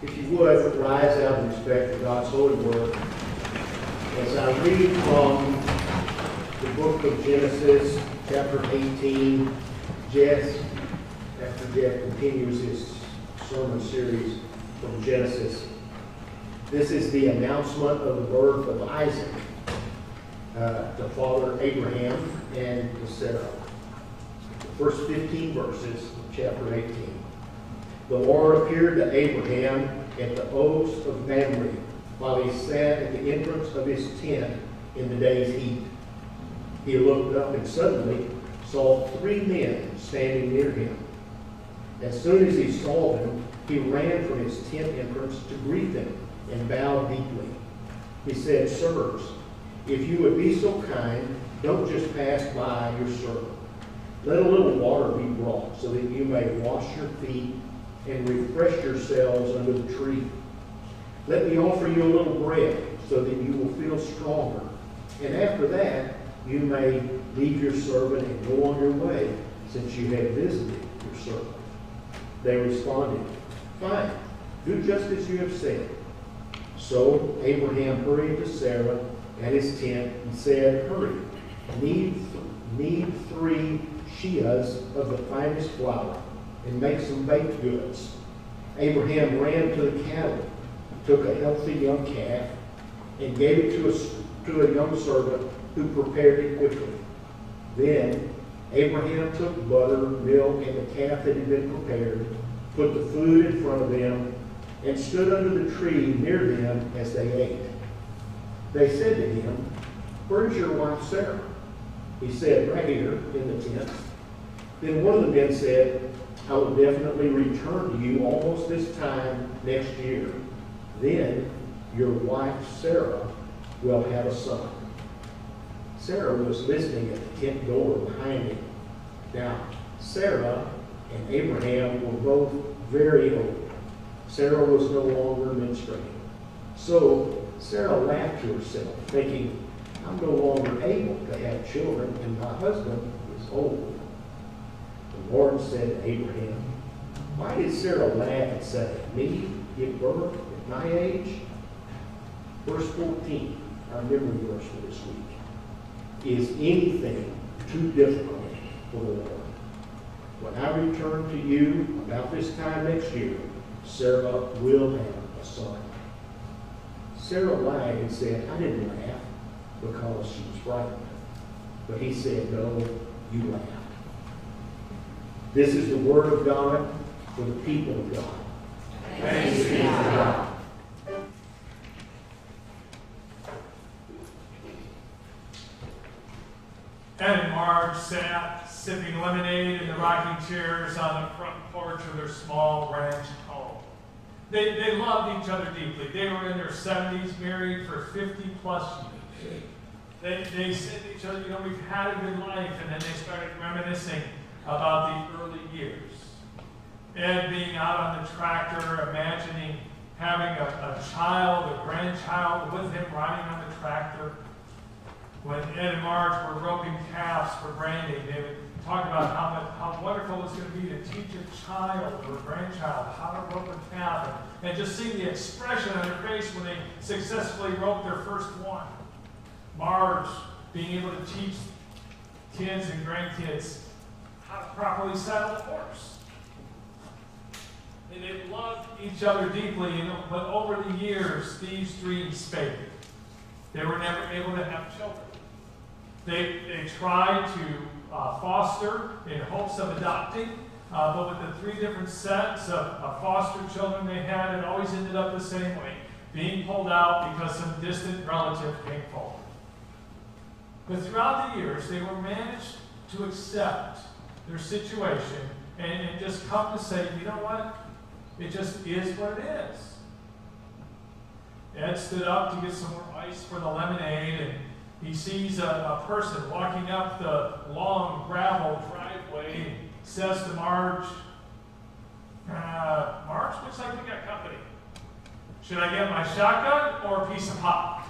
If you would, rise out of respect for God's holy word. As I read from the book of Genesis, chapter 18, Jeff continues his sermon series from Genesis. This is the announcement of the birth of Isaac to Father Abraham and to Sarah. The first 15 verses of chapter 18. The Lord appeared to Abraham at the oaks of Mamre, while he sat at the entrance of his tent in the day's heat. He looked up and suddenly saw 3 men standing near him. As soon as he saw them, he ran from his tent entrance to greet them and bowed deeply. He said, "Sirs, if you would be so kind, don't just pass by your servant. Let a little water be brought so that you may wash your feet and refresh yourselves under the tree. Let me offer you a little bread so that you will feel stronger. And after that, you may leave your servant and go on your way, since you have visited your servant." They responded, "Fine, do just as you have said." So Abraham hurried to Sarah at his tent and said, "Hurry, knead 3 sheahs of the finest flour and make some baked goods." Abraham ran to the cattle, took a healthy young calf, and gave it to a young servant who prepared it quickly. Then Abraham took butter, milk, and the calf that had been prepared, put the food in front of them, and stood under the tree near them as they ate. They said to him, "Where's your wife Sarah?" He said, "Right here in the tent." Then one of the men said, "I will definitely return to you almost this time next year. Then your wife Sarah will have a son." Sarah was listening at the tent door behind him. Now, Sarah and Abraham were both very old. Sarah was no longer menstruating. So Sarah laughed to herself, thinking, "I'm no longer able to have children, and my husband is old." The Lord said to Abraham, "Why did Sarah laugh and say, 'Me give birth at my age?'" Verse 14, our memory verse for this week. "Is anything too difficult for the Lord? When I return to you about this time next year, Sarah will have a son." Sarah lied and said, "I didn't laugh," because she was frightened. But he said, "No, you laughed." This is the word of God for the people of God. Thanks be to God. Ed and Marge sat sipping lemonade in the rocking chairs on the front porch of their small ranch home. They loved each other deeply. They were in their 70s, married for 50 plus years. They said to each other, "You know, we've had a good life," and then they started reminiscing about the early years. Ed being out on the tractor, imagining having a child, a grandchild with him riding on the tractor. When Ed and Marge were roping calves for branding, they would talk about how wonderful it was going to be to teach a child or a grandchild how to rope a calf, and just see the expression on their face when they successfully roped their first one. Marge being able to teach kids and grandkids how to properly saddle a horse. And they loved each other deeply, but over the years, these dreams faded. They were never able to have children. They tried to foster in hopes of adopting, but with the 3 different sets of foster children they had, it always ended up the same way, being pulled out because some distant relative came forward. But throughout the years, they were managed to accept their situation and just come to say, "You know what? It just is what it is." Ed stood up to get some more ice for the lemonade, and he sees a person walking up the long gravel driveway and says to Marge, "Marge, looks like we got company. Should I get my shotgun or a piece of pie?"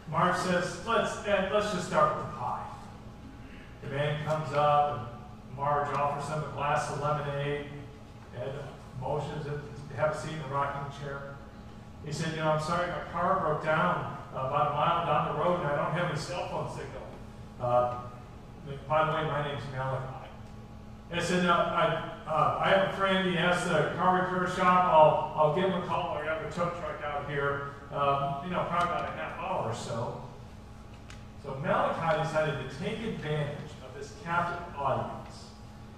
Marge says, Ed, let's just start with the pie." The man comes up, and Marge offers him a glass of lemonade. Ed motions to have a seat in the rocking chair. He said, I'm sorry, my car broke down about a mile down the road, and I don't have any cell phone signal. By the way, my name's Malachi. I said, I have a friend, he has a car repair shop. I'll give him a call. I have a tow truck out here, probably about a half hour or so. So Malachi decided to take advantage of this captive audience.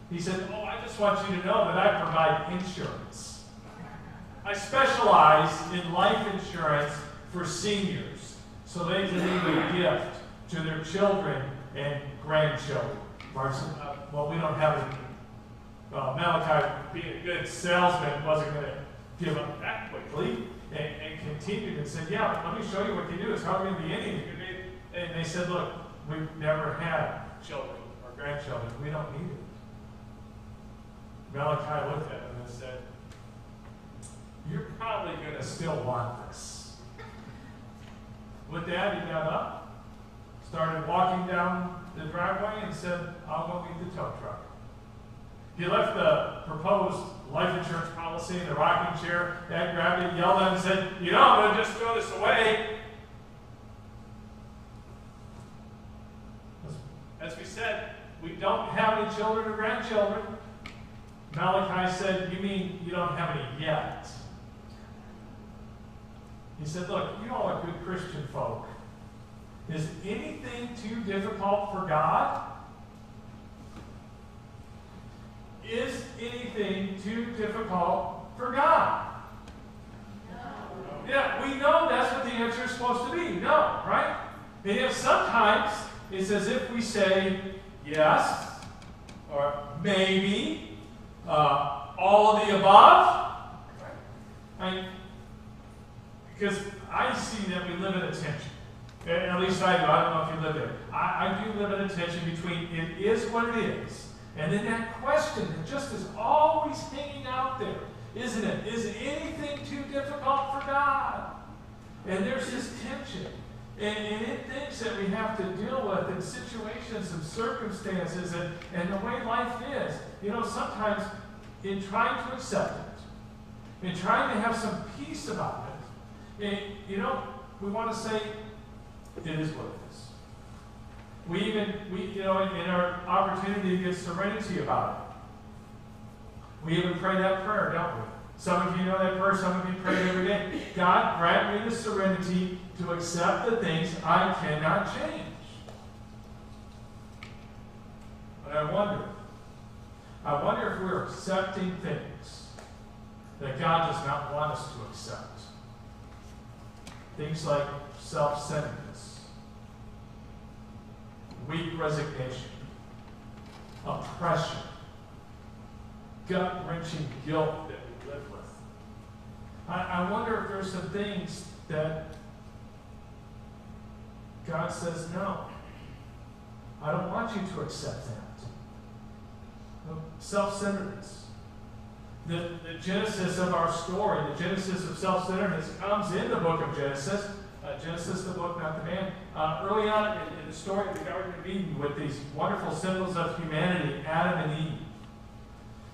He said, I just want you to know that I provide insurance. I specialize in life insurance for seniors so they can leave a gift to their children and grandchildren. Well, we don't have any. Malachi, being a good salesman, wasn't going to give up that quickly and continued and said, let me show you what you do. It's not going to be anything. And they said, look, we've never had children or grandchildren. We don't need it. Malachi looked at him and said, you're probably going to still want this. With that, he got up, started walking down the driveway, and said, I'll go meet the tow truck. He left the proposed life insurance policy in the rocking chair. Dad grabbed it, yelled at him, and said, I'm going to just throw this away. As we said, we don't have any children or grandchildren. Malachi said, you mean you don't have any yet? He said, look, you all are good Christian folk. Is anything too difficult for God? Is anything too difficult for God? No. Yeah, we know that's what the answer is supposed to be. No, right? And yet sometimes it's as if we say yes, or maybe, all of the above. Because I see that we live in a tension. At least I do. I don't know if you live there. I do live in a tension between it is what it is, and then that question that just is always hanging out there, isn't it? Is anything too difficult for God? And there's this tension. And it things that we have to deal with in situations and circumstances and the way life is. Sometimes in trying to accept it, in trying to have some peace about it, we want to say, it is what it is. We in our opportunity to get serenity about it. We even pray that prayer, don't we? Some of you know that prayer, some of you pray it every day. God, grant me the serenity to accept the things I cannot change. But I wonder if we're accepting things that God does not want us to accept. Things like self-centeredness, weak resignation, oppression, gut-wrenching guilt that we live with. I wonder if there's some things that God says, no, I don't want you to accept that. Self-centeredness. The genesis of our story, the genesis of self-centeredness comes in the book of Genesis. Genesis, the book, not the man. Early on in the story of the Garden of Eden with these wonderful symbols of humanity, Adam and Eve.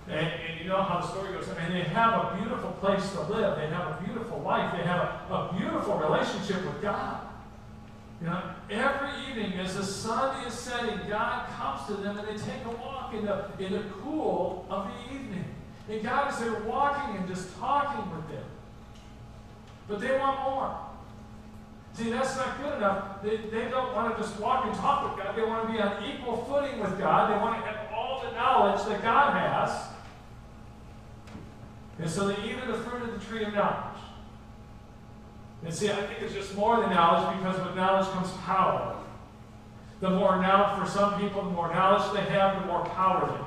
And you know how the story goes. And they have a beautiful place to live. They have a beautiful life. They have a beautiful relationship with God. Every evening as the sun is setting, God comes to them and they take a walk in the cool of the evening. And God is there walking and just talking with them. But they want more. See, that's not good enough. They don't want to just walk and talk with God. They want to be on equal footing with God. They want to have all the knowledge that God has. And so they eat of the fruit of the tree of knowledge. And see, I think it's just more than knowledge, because with knowledge comes power. The more knowledge, for some people, the more knowledge they have, the more power they have.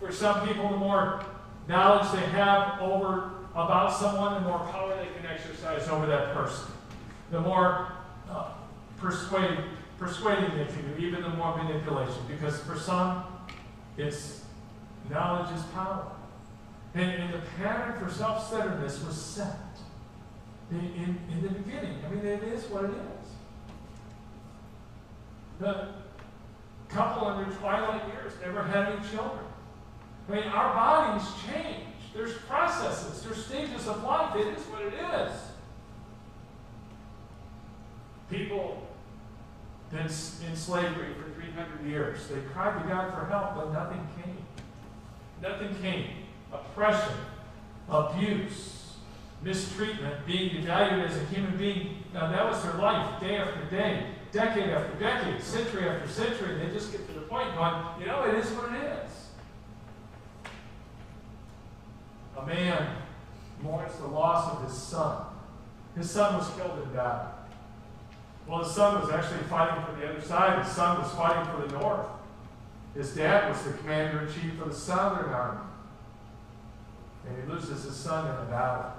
For some people, the more knowledge they have about someone, the more power they can exercise over that person. The more persuading they can do, even the more manipulation. Because for some, it's knowledge is power. And the pattern for self-centeredness was set in the beginning. I mean, it is what it is. The couple in their twilight years never had any children. I mean, our bodies change. There's processes. There's of life. It is what it is. People been in slavery for 300 years. They cried to God for help, but nothing came. Nothing came. Oppression, abuse, mistreatment, being devalued as a human being. Now, that was their life, day after day, decade after decade, century after century. They just get to the point going, you know, it is what it is. A man mourns the loss of his son. His son was killed in battle. Well, his son was actually fighting for the other side. His son was fighting for the north. His dad was the commander-in-chief of the southern army. And he loses his son in a battle.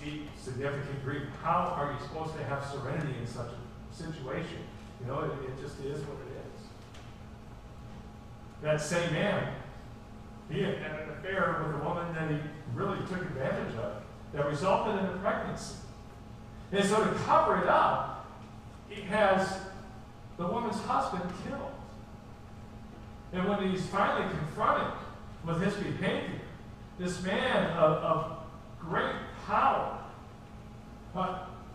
Deep, significant grief. How are you supposed to have serenity in such a situation? You know, it just is what it is. That same man, he had an affair with a woman that he really took advantage of, that resulted in a pregnancy. And so to cover it up, he has the woman's husband killed. And when he's finally confronted with his behavior, this man of great power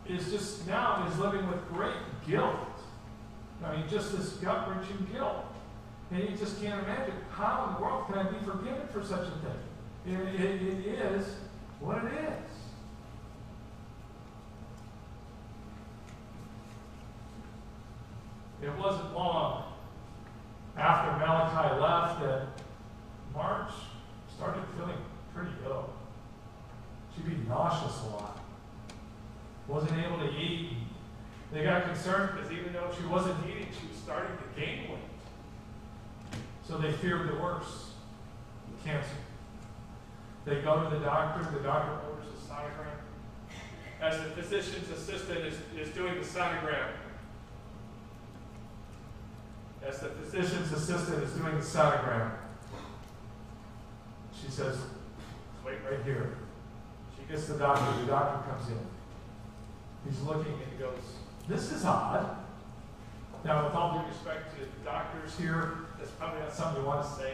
is living with great guilt. I mean, just this gut-wrenching guilt. And he just can't imagine, how in the world can I be forgiven for such a thing? It is what it is. It wasn't long after Malachi left that Marge started feeling pretty ill. She'd be nauseous a lot. Wasn't able to eat. They got concerned because even though she wasn't eating, she was starting to gain weight. So they feared the worst, cancer. They go to the doctor orders a sonogram. As the physician's assistant is doing the sonogram, she says, wait right here. She gets the doctor comes in. He's looking and he goes, this is odd. Now, with all due respect to the doctors here, that's probably not something you want to say.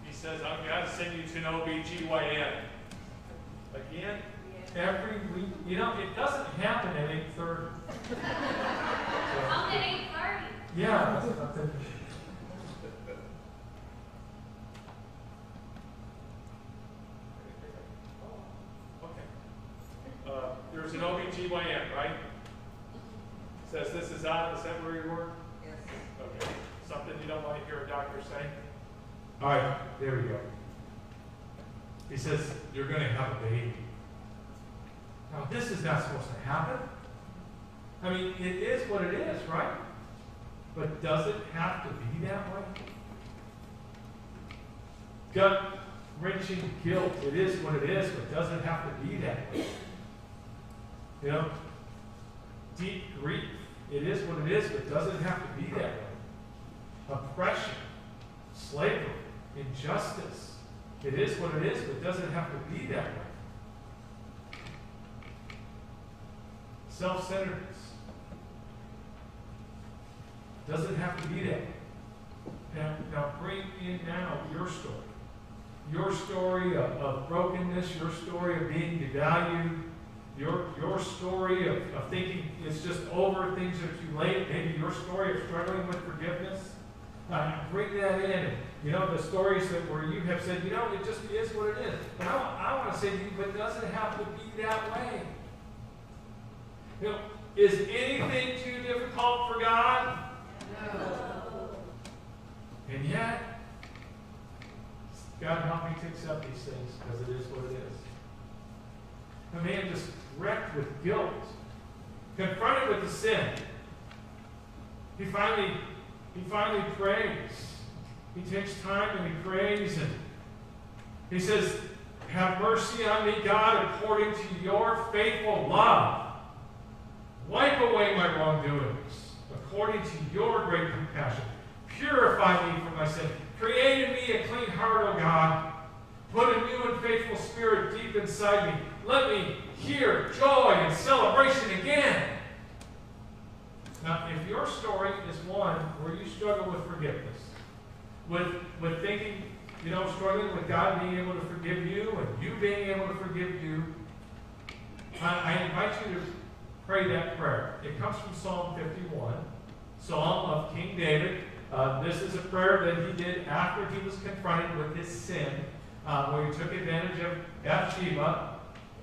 He says, I'm going to send you to an OB/GYN. Again, every week. You know, it doesn't happen at 8:30. Come at 8:30. Yeah, that's what I'm thinking. Okay. There's an OB/GYN, right? Says this is odd. Is that where you were? Yes. Okay. Something you don't want to hear a doctor say? All right, there we go. He says, you're going to have a baby. Now, this is not supposed to happen. I mean, it is what it is, right? But does it have to be that way? Gut-wrenching guilt, it is what it is, but does it have to be that way? You know, deep grief, it is what it is, but does it have to be that way? Oppression, slavery, injustice, it is what it is, but does it have to be that way? Self-centeredness, does it have to be that way? Now bring in now your story. Your story of brokenness, your story of being devalued, your story of thinking it's just over, things are too late, maybe your story of struggling with forgiveness. Bring that in. And, you know, the stories where you have said, you know, it just is what it is. But I want to say to you, but does it have to be that way? You know, is anything too difficult for God? No. And yet, God help me to accept these things because it is what it is. A man just wrecked with guilt, confronted with the sin. He finally prays. He takes time and he prays and he says, have mercy on me, God, according to your faithful love. Wipe away my wrongdoings, according to your great compassion. Purify me from my sin. Create in me a clean heart, O God. Put a new and faithful spirit deep inside me. Let me hear joy and celebration again. Now, if your story is one where you struggle with forgiveness, with thinking, struggling with God being able to forgive you and you being able to forgive you, I invite you to pray that prayer. It comes from Psalm 51, Psalm of King David. This is a prayer that he did after he was confronted with his sin, where he took advantage of Bathsheba,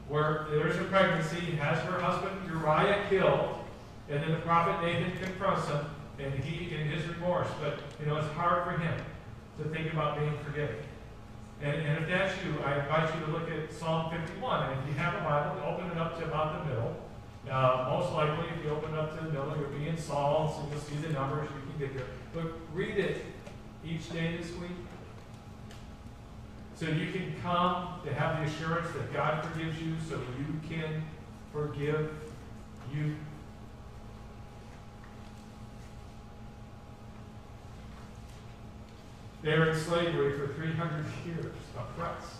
where there's a pregnancy, he has her husband Uriah killed, and then the prophet Nathan confronts him, and he, in his remorse, but it's hard for him to think about being forgiven. And if that's you, I invite you to look at Psalm 51. And if you have a Bible, open it up to about the middle. Most likely, if you open it up to the middle, you'll be in Psalms, and you'll see the numbers. You can get there. But read it each day this week, so you can come to have the assurance that God forgives you, so you can forgive you. They were in slavery for 300 years, oppressed,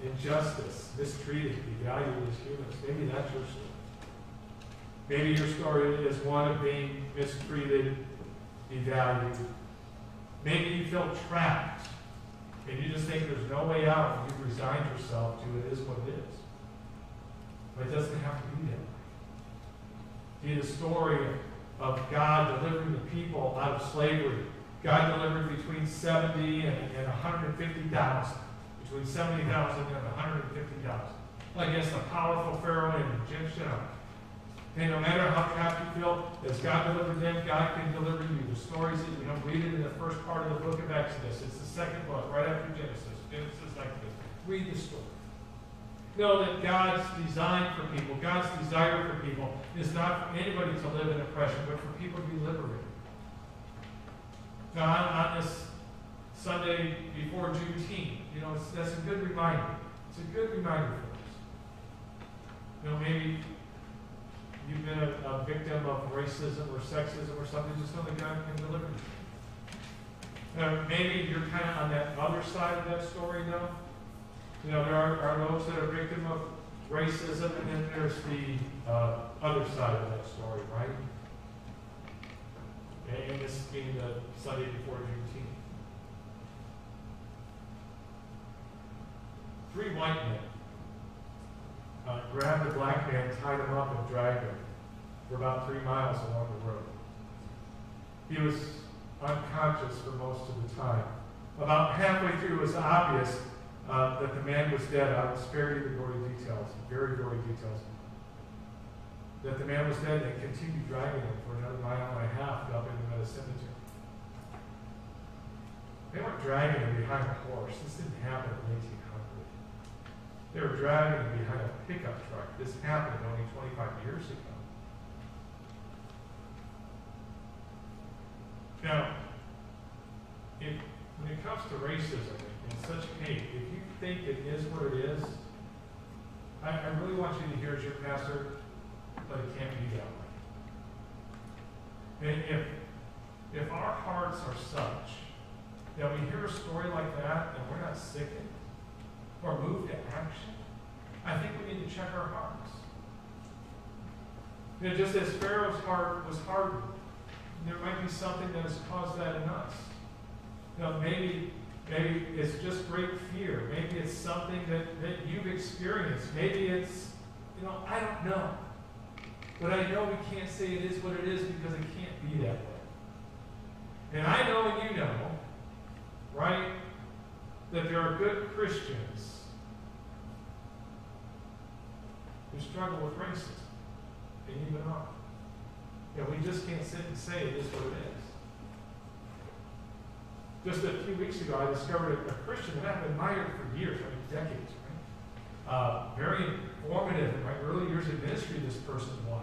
injustice, mistreated, devalued as humans. Maybe that's your story. Maybe your story is one of being mistreated, devalued. Maybe you feel trapped, and you just think there's no way out, and you've resigned yourself to it is what it is. But it doesn't have to be that way. See, the story of God delivering the people out of slavery. God delivered between 70 and 150,000. Between 70,000 and 150,000. Against a powerful Pharaoh and Egyptian army. And no matter how trapped you feel, as God delivered them, God can deliver you. The stories that you don't read it in the first part of the book of Exodus. It's the second book, right after Genesis. Genesis, Exodus. Read the story. Know that God's design for people, God's desire for people, is not for anybody to live in oppression, but for people to be liberated. Now, on this Sunday before Juneteenth, that's a good reminder. It's a good reminder for us. Maybe you've been a victim of racism or sexism or something, just know that God can deliver you. Maybe you're kind of on that other side of that story, though. There are those that are victim of racism, and then there's the other side of that story, right? And this being the Sunday before Juneteenth. 3 white men grabbed a black man, tied him up, and dragged him for about 3 miles along the road. He was unconscious for most of the time. About halfway through, it was obvious that the man was dead. I will spare you the gory details, very gory details. That the man was dead, and they continued dragging him for another 1.5 miles up into the cemetery. They weren't dragging him behind a horse. This didn't happen in 1800. They were dragging him behind a pickup truck. This happened only 25 years ago. Now, when it comes to racism and such hate, if you think it is what it is, I really want you to hear as your pastor, but it can't be that way. And if our hearts are such that we hear a story like that and we're not sickened or moved to action, I think we need to check our hearts. Just as Pharaoh's heart was hardened, there might be something that has caused that in us. Maybe it's just great fear. Maybe it's something that you've experienced. Maybe it's, I don't know. But I know we can't say it is what it is because it can't be that way. And I know and you know, right, that there are good Christians who struggle with racism and even are. And we just can't sit and say it is what it is. Just a few weeks ago, I discovered a Christian that I've admired for years, decades, right? Very informative in my early years of ministry, this person was.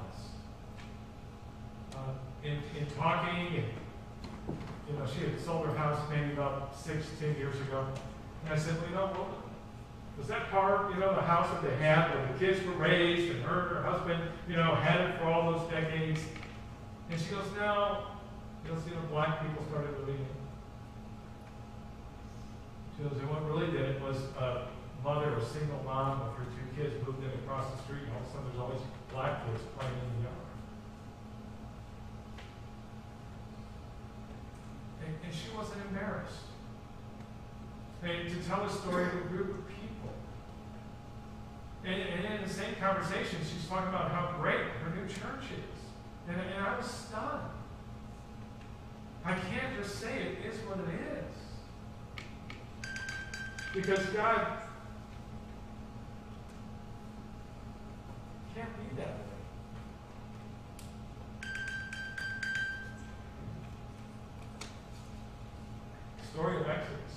In talking, and she had sold her house maybe about 6-10 years ago. And I said, well, was that hard, the house that they had where the kids were raised and her and her husband, had it for all those decades? And she goes, no. Black people started moving in. She goes, and what really did it was a mother, a single mom with her 2 kids moved in across the street, and all of a sudden there's all these black kids playing in the yard. And she wasn't embarrassed. and to tell a story of a group of people. And in the same conversation, she's talking about how great her new church is. And I was stunned. I can't just say it is what it is. Because God can't be that way. The story of Exodus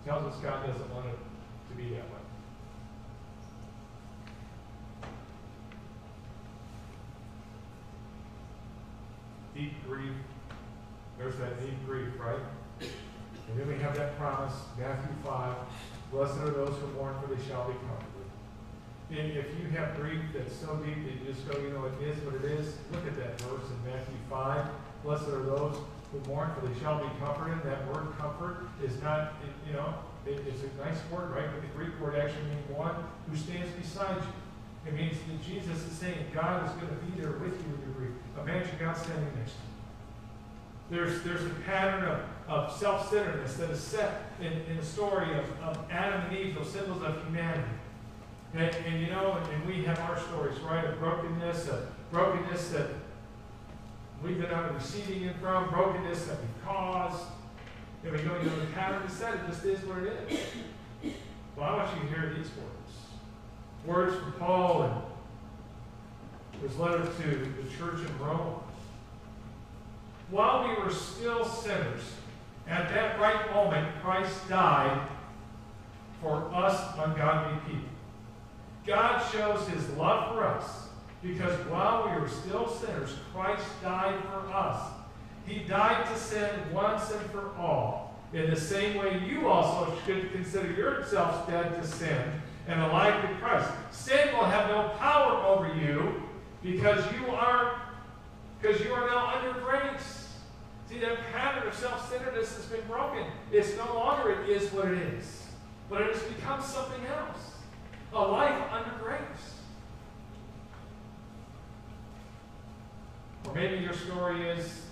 tells us God doesn't want it to be that way. Deep grief. There's that deep grief, right? And then we have that promise, Matthew 5, blessed are those who mourn, for they shall be comforted. And if you have grief that's so deep that you just go, it is what it is, look at that verse in Matthew 5, blessed are those who mourn, for they shall be comforted. That word comfort is not, it's a nice word, right? But the Greek word actually means one who stands beside you. It means that Jesus is saying God is going to be there with you in your grief. Imagine God standing next to you. There's a pattern of self-centeredness that is set in the story of Adam and Eve, those symbols of humanity. And we have our stories, right? Of brokenness that we've been on the receiving end from, brokenness that we've caused. And we go, the pattern is set, it just is what it is. Well, I want you to hear these words. Words from Paul in his letter to the church in Rome. While we were still sinners, at that right moment, Christ died for us ungodly people. God shows his love for us because while we were still sinners, Christ died for us. He died to sin once and for all. In the same way, you also should consider yourselves dead to sin and alive to Christ. Sin will have no power over you because you are now under grace. See, that pattern of self-centeredness has been broken. It's no longer it is what it is, but it has become something else. A life under grace. Or maybe your story is,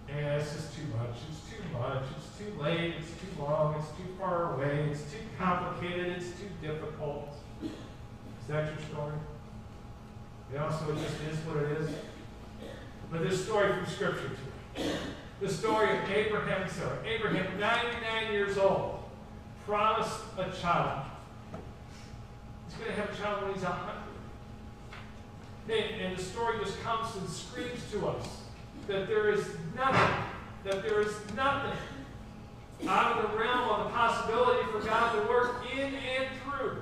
it's just too much, it's too late, it's too long, it's too far away, it's too complicated, it's too difficult. Is that your story? So it just is what it is. But this story from Scripture too. The story of Abraham and Sarah. Abraham, 99 years old, promised a child. He's going to have a child when he's 100. And the story just comes and screams to us that there is nothing out of the realm of the possibility for God to work in and through.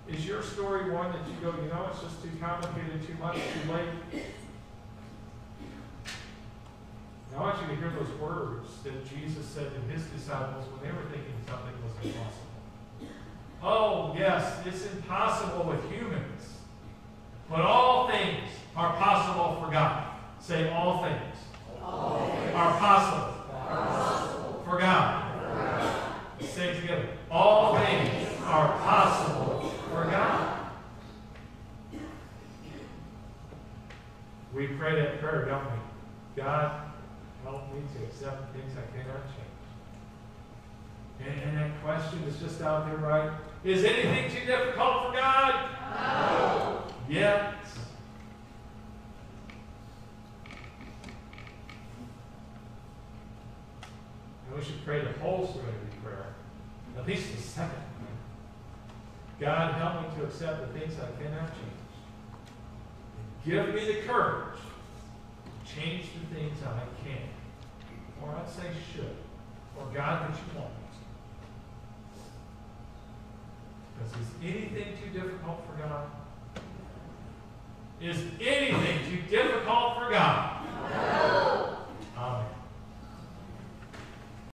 Is your story one that you go, it's just too complicated, too much, too late? Now, I want you to hear those words that Jesus said to his disciples when they were thinking something was impossible. Oh, yes, it's impossible with humans. But all things are possible for God. Say, all things, are possible, for God. Let's say it together. All things are possible for God. We pray that prayer, don't we? God, help me to accept the things I cannot change. And that question is just out there, right? Is anything too difficult for God? No. Yet. And we should pray the whole serenity prayer, at least the second one. God, help me to accept the things I cannot change. Give me the courage to change the things I can. Or I'd say should. Or God, that you want me to. Because is anything too difficult for God? Is anything too difficult for God?